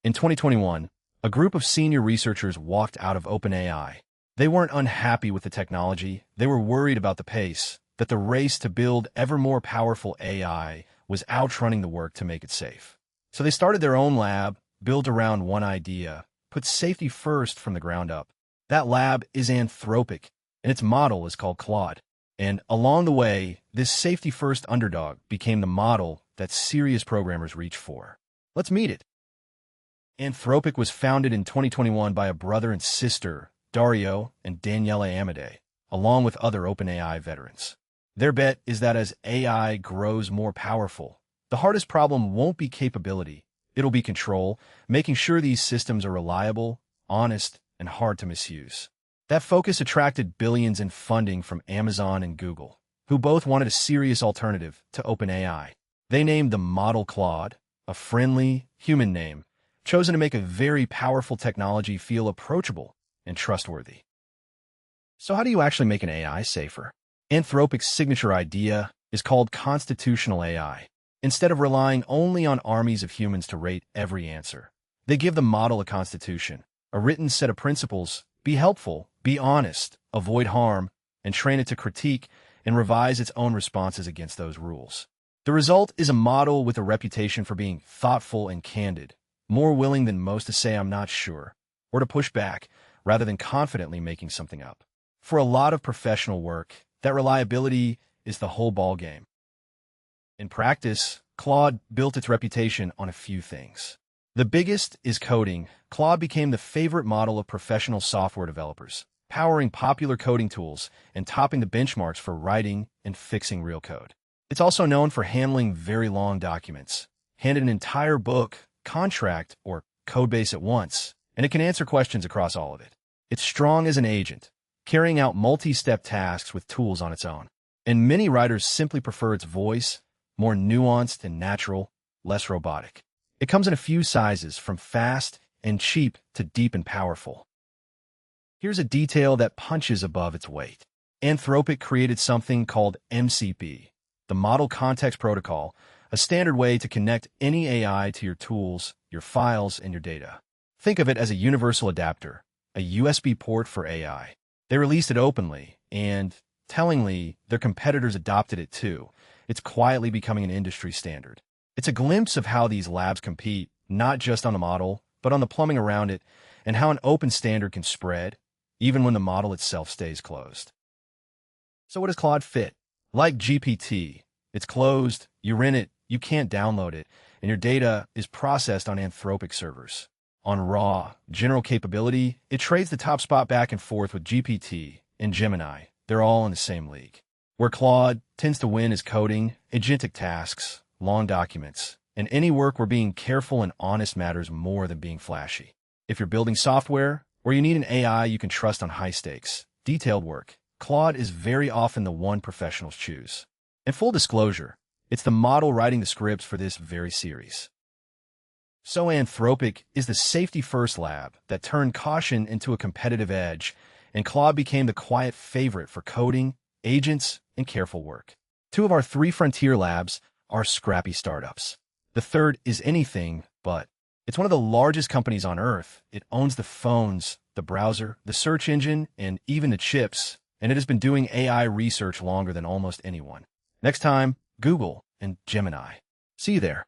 In 2021, a group of senior researchers walked out of OpenAI. They weren't unhappy with the technology, they were worried about the pace, that the race to build ever more powerful AI was outrunning the work to make it safe. So they started their own lab, built around one idea, put safety first from the ground up. That lab is Anthropic, and its model is called Claude. And along the way, this safety-first underdog became the model that serious programmers reach for. Let's meet it. Anthropic was founded in 2021 by a brother and sister, Dario and Daniele Amade, along with other OpenAI veterans. Their bet is that as AI grows more powerful, the hardest problem won't be capability, it'll be control, making sure these systems are reliable, honest, and hard to misuse. That focus attracted billions in funding from Amazon and Google, who both wanted a serious alternative to OpenAI. They named the model Claude, a friendly, human name, chosen to make a very powerful technology feel approachable and trustworthy. So how do you actually make an AI safer? Anthropic's signature idea is called constitutional AI. Instead of relying only on armies of humans to rate every answer, they give the model a constitution, a written set of principles: be helpful, be honest, avoid harm, and train it to critique and revise its own responses against those rules. The result is a model with a reputation for being thoughtful and candid, more willing than most to say "I'm not sure," or to push back, rather than confidently making something up. For a lot of professional work, that reliability is the whole ballgame. In practice, Claude built its reputation on a few things. The biggest is coding. Claude became the favorite model of professional software developers, powering popular coding tools and topping the benchmarks for writing and fixing real code. It's also known for handling very long documents. Hand it an entire book, contract, or codebase at once, and it can answer questions across all of it. It's strong as an agent, carrying out multi-step tasks with tools on its own. And many writers simply prefer its voice, more nuanced and natural, less robotic. It comes in a few sizes, from fast and cheap to deep and powerful. Here's a detail that punches above its weight. Anthropic created something called MCP, the Model Context Protocol, a standard way to connect any AI to your tools, your files, and your data. Think of it as a universal adapter, a USB port for AI. They released it openly, and, tellingly, their competitors adopted it too. It's quietly becoming an industry standard. It's a glimpse of how these labs compete, not just on the model, but on the plumbing around it, and how an open standard can spread, even when the model itself stays closed. So what does Claude fit? Like GPT, it's closed, you rent it, you can't download it, and your data is processed on Anthropic servers. On raw, general capability, it trades the top spot back and forth with GPT and Gemini. They're all in the same league. Where Claude tends to win is coding, agentic tasks, long documents, and any work where being careful and honest matters more than being flashy. If you're building software, or you need an AI you can trust on high-stakes, detailed work, Claude is very often the one professionals choose. And full disclosure, it's the model writing the scripts for this very series. So Anthropic is the safety-first lab that turned caution into a competitive edge, and Claude became the quiet favorite for coding, agents, and careful work. Two of our three frontier labs are scrappy startups. The third is anything but. It's one of the largest companies on Earth. It owns the phones, the browser, the search engine, and even the chips, and it has been doing AI research longer than almost anyone. Next time, Google and Gemini. See you there.